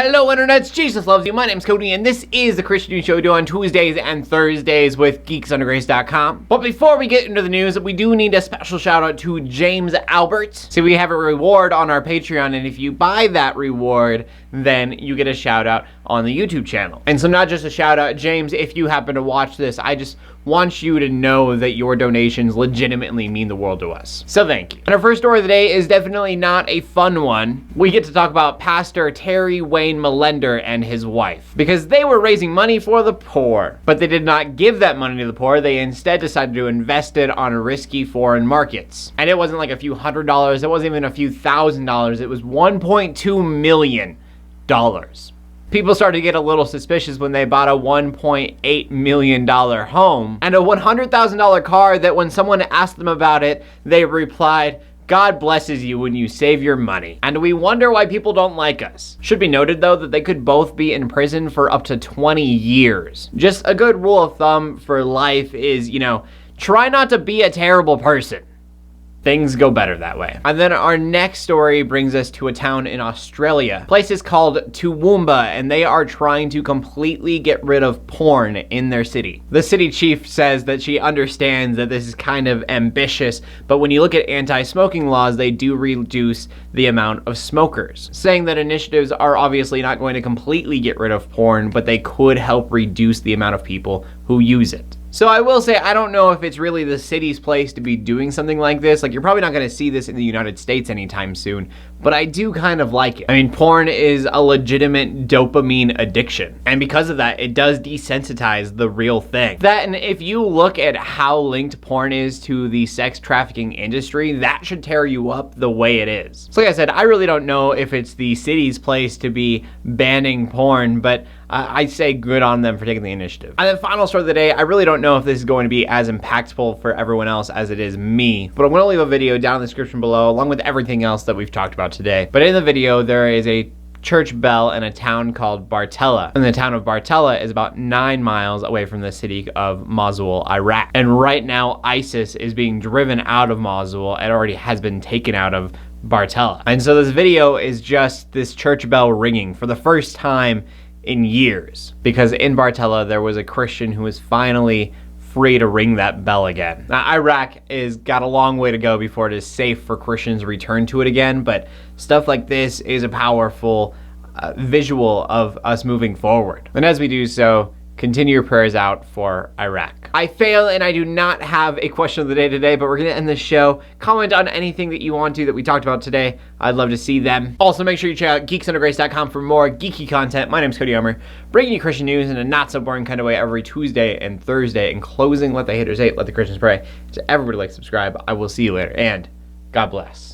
Hello internets, Jesus loves you. My name's Cody and this is the Christian News Show we do on Tuesdays and Thursdays with geeksundergrace.com. But before we get into the news, we do need a special shout out to James Albert. See, we have a reward on our Patreon, and if you buy that reward, then you get a shout out on the YouTube channel. And so not just a shout out, James, if you happen to watch this, I just want you to know that your donations legitimately mean the world to us. So thank you. And our first story of the day is definitely not a fun one. We get to talk about Pastor Terry Wayne Melender and his wife, because they were raising money for the poor, but they did not give that money to the poor. They instead decided to invest it on risky foreign markets. And it wasn't like a few $100s, it wasn't even a few $1,000s, it was $1.2 million. People started to get a little suspicious when they bought a $1.8 million home and a $100,000 car that when someone asked them about it, they replied, "God blesses you when you save your money." And we wonder why people don't like us. Should be noted though that they could both be in prison for up to 20 years. Just a good rule of thumb for life is, try not to be a terrible person. Things go better that way. And then our next story brings us to a town in Australia. The place is called Toowoomba, and they are trying to completely get rid of porn in their city. The city chief says that she understands that this is kind of ambitious, but when you look at anti-smoking laws, they do reduce the amount of smokers, saying that initiatives are obviously not going to completely get rid of porn, but they could help reduce the amount of people who use it. So I will say, I don't know if it's really the city's place to be doing something like this. Like, you're probably not going to see this in the United States anytime soon, but I do kind of like it. I mean, porn is a legitimate dopamine addiction, and because of that, it does desensitize the real thing. That, and if you look at how linked porn is to the sex trafficking industry, that should tear you up the way it is. So like I said, I really don't know if it's the city's place to be banning porn, but I say good on them for taking the initiative. And then final story of the day, I really don't know if this is going to be as impactful for everyone else as it is me, but I'm going to leave a video down in the description below along with everything else that we've talked about today. But in the video, there is a church bell in a town called Bartella. And the town of Bartella is about 9 miles away from the city of Mosul, Iraq. And right now, ISIS is being driven out of Mosul. It already has been taken out of Bartella. And so this video is just this church bell ringing for the first time in years, because in Bartella there was a Christian who was finally free to ring that bell again. Now, Iraq is got a long way to go before it is safe for Christians to return to it again, but stuff like this is a powerful visual of us moving forward. And as we do so, continue your prayers out for Iraq. I fail and I do not have a question of the day today, but we're gonna end this show. Comment on anything that you want to that we talked about today. I'd love to see them. Also, make sure you check out geeksundergrace.com for more geeky content. My name's Cody Armour, bringing you Christian news in a not so boring kind of way every Tuesday and Thursday. In closing, let the haters hate, let the Christians pray. To everybody like, subscribe. I will see you later, and God bless.